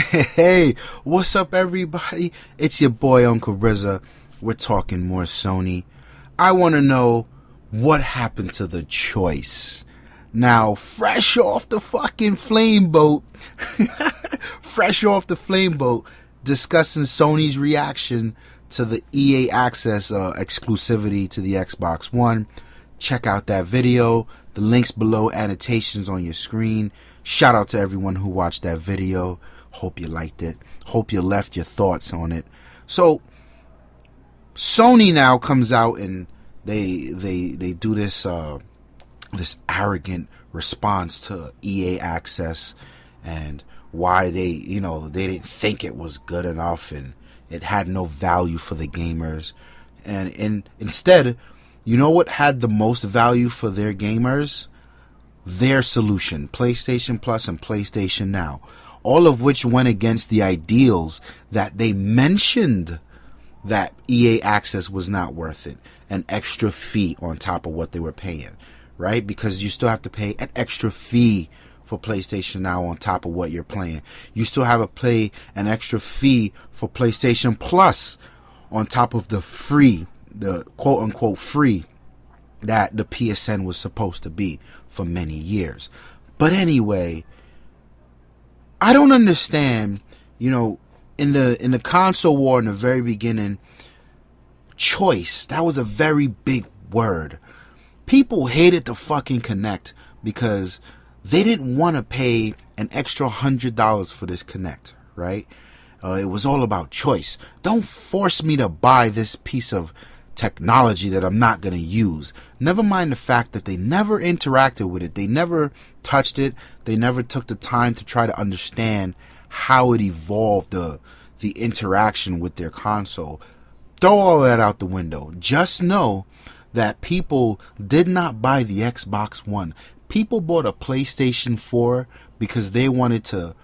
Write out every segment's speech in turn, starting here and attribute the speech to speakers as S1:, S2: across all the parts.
S1: Hey, what's up, everybody? It's your boy, Uncle RZA. We're talking more Sony. I want to know what happened to the choice. Now, fresh off the fucking flame boat, discussing Sony's reaction to the EA Access exclusivity to the Xbox One. Check out that video. The link's below, annotations on your screen. Shout out to everyone who watched that video. Hope you liked it. Hope you left your thoughts on it. So, Sony now comes out and they do this this arrogant response to EA Access and why they didn't think it was good enough and it had no value for the gamers. And instead, you know what had the most value for their gamers? Their solution, PlayStation Plus and PlayStation Now, all of which went against the ideals that they mentioned that EA Access was not worth it. An extra fee on top of what they were paying, right? Because you still have to pay an extra fee for PlayStation Now on top of what you're playing. You still have to pay an extra fee for PlayStation Plus on top of the free, the quote-unquote free that the PSN was supposed to be for many years. But anyway, I don't understand, in the console war in the very beginning, choice, that was a very big word. People hated the fucking Kinect because they didn't want to pay an extra $100 for this Kinect, right? It was all about choice. Don't force me to buy this piece of technology that I'm not going to use. Never mind the fact that they never interacted with it. They never touched it. They never took the time to try to understand how it evolved the interaction with their console. Throw all that out the window. Just know that people did not buy the Xbox One. People bought a PlayStation 4 because they wanted to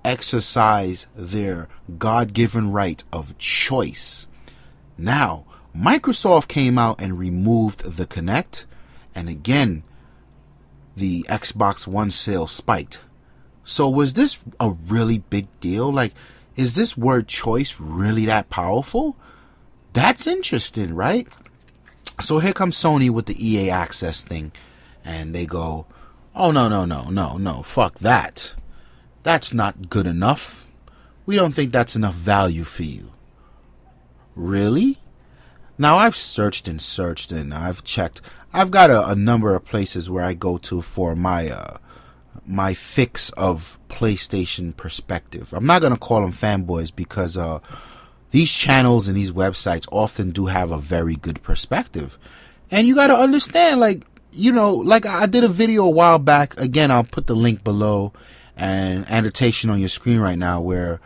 S1: exercise their God-given right of choice. Now, Microsoft came out and removed the Kinect, and again, the Xbox One sales spiked. So was this a really big deal? Like, is this word choice really that powerful? That's interesting, right? So here comes Sony with the EA Access thing, and they go, oh, no, fuck that. That's not good enough. We don't think that's enough value for you. Really? Now, I've searched and I've checked. I've got a number of places where I go to for my fix of PlayStation perspective. I'm not going to call them fanboys because these channels and these websites often do have a very good perspective. And you got to understand, like I did a video a while back. Again, I'll put the link below and annotation on your screen right now where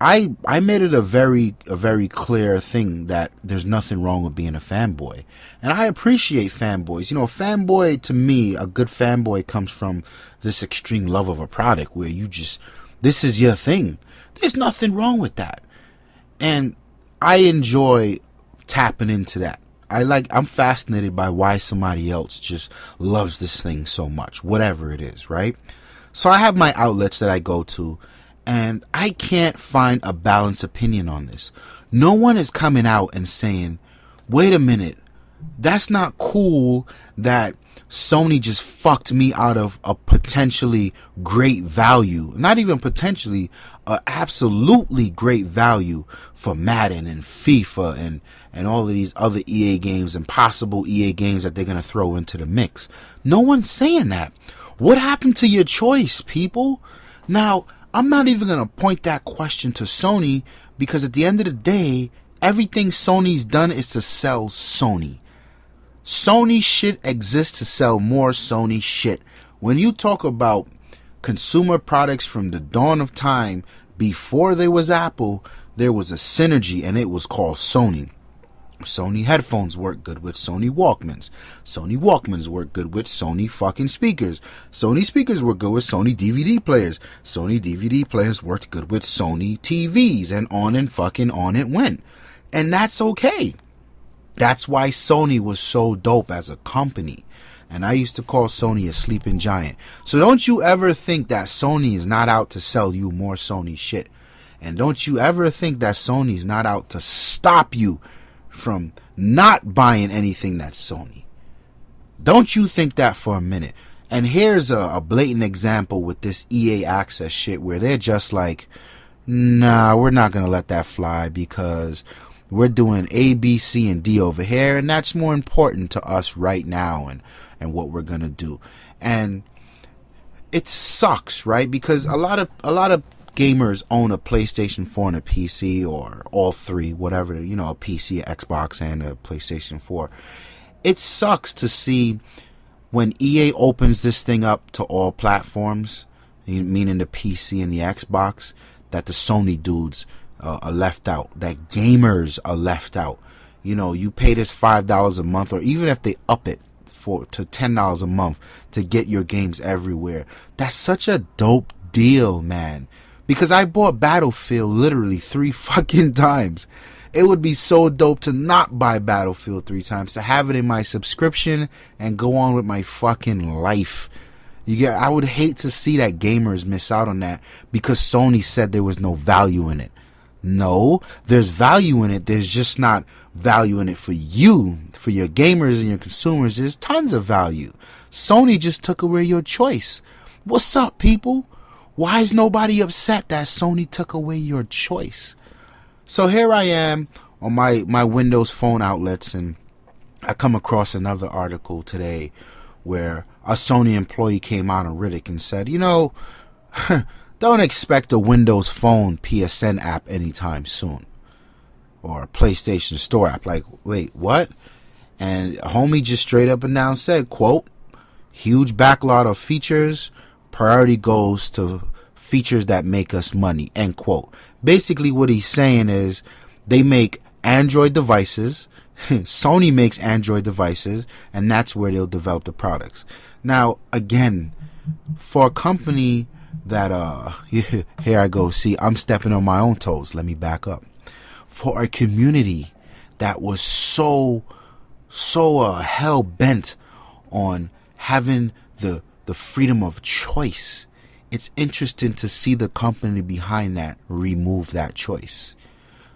S1: I made it a very clear thing that there's nothing wrong with being a fanboy. And I appreciate fanboys. A fanboy, to me, a good fanboy comes from this extreme love of a product where this is your thing. There's nothing wrong with that. And I enjoy tapping into that. I'm fascinated by why somebody else just loves this thing so much, whatever it is, right? So I have my outlets that I go to, and I can't find a balanced opinion on this. No one is coming out and saying, wait a minute, that's not cool that Sony just fucked me out of a potentially great value. Not even potentially, absolutely great value for Madden and FIFA and all of these other EA games and possible EA games that they're going to throw into the mix. No one's saying that. What happened to your choice, people? Now, I'm not even going to point that question to Sony because at the end of the day, everything Sony's done is to sell Sony. Sony shit exists to sell more Sony shit. When you talk about consumer products from the dawn of time, before there was Apple, there was a synergy and it was called Sony. Sony headphones work good with Sony Walkmans. Sony Walkmans work good with Sony fucking speakers. Sony speakers work good with Sony DVD players. Sony DVD players worked good with Sony TVs, and on it went. And that's okay. That's why Sony was so dope as a company. And I used to call Sony a sleeping giant. So don't you ever think that Sony is not out to sell you more Sony shit. And don't you ever think that Sony is not out to stop you from not buying anything that's Sony. Don't you think that for a minute. And here's a blatant example with this EA Access shit where they're just like, nah, we're not going to let that fly because we're doing A, B, C, and D over here, and that's more important to us right now and what we're going to do. And it sucks, right? Because a lot of gamers own a PlayStation 4 and a PC, or all three, whatever, a PC, a Xbox, and a PlayStation 4. It sucks to see when EA opens this thing up to all platforms, meaning the PC and the Xbox, that the Sony dudes are left out, that gamers are left out. You pay this $5 a month, or even if they up it to $10 a month to get your games everywhere. That's such a dope deal, man. Because I bought Battlefield literally 3 fucking times. It would be so dope to not buy Battlefield 3 times, to have it in my subscription and go on with my fucking life. I would hate to see that gamers miss out on that because Sony said there was no value in it. No, there's value in it. There's just not value in it for you, for your gamers and your consumers. There's tons of value. Sony just took away your choice. What's up, people? Why is nobody upset that Sony took away your choice? So here I am on my Windows Phone outlets, and I come across another article today where a Sony employee came out on Reddit and said, don't expect a Windows Phone PSN app anytime soon, or a PlayStation Store app. Like, wait, what? And homie just straight up and down said, quote, huge backlog of features, priority goes to features that make us money, end quote. Basically what he's saying is they make Android devices, Sony makes Android devices, and that's where they'll develop the products. Now, again, for a company that, here I go, see, I'm stepping on my own toes, let me back up. For a community that was so hell-bent on having the freedom of choice, it's interesting to see the company behind that remove that choice.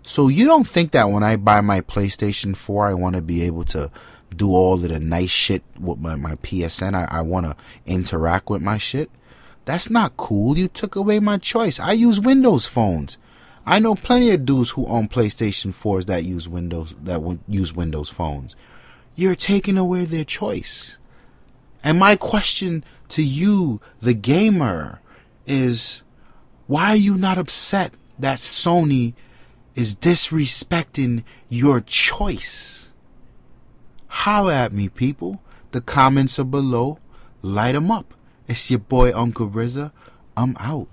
S1: So you don't think that when I buy my PlayStation 4, I want to be able to do all of the nice shit with my PSN? I want to interact with my shit? That's not cool. You took away my choice. I use Windows phones. I know plenty of dudes who own PlayStation 4s that use Windows phones. You're taking away their choice. And my question to you, the gamer, is why are you not upset that Sony is disrespecting your choice? Holla at me, people. The comments are below. Light them up. It's your boy, Uncle RZA. I'm out.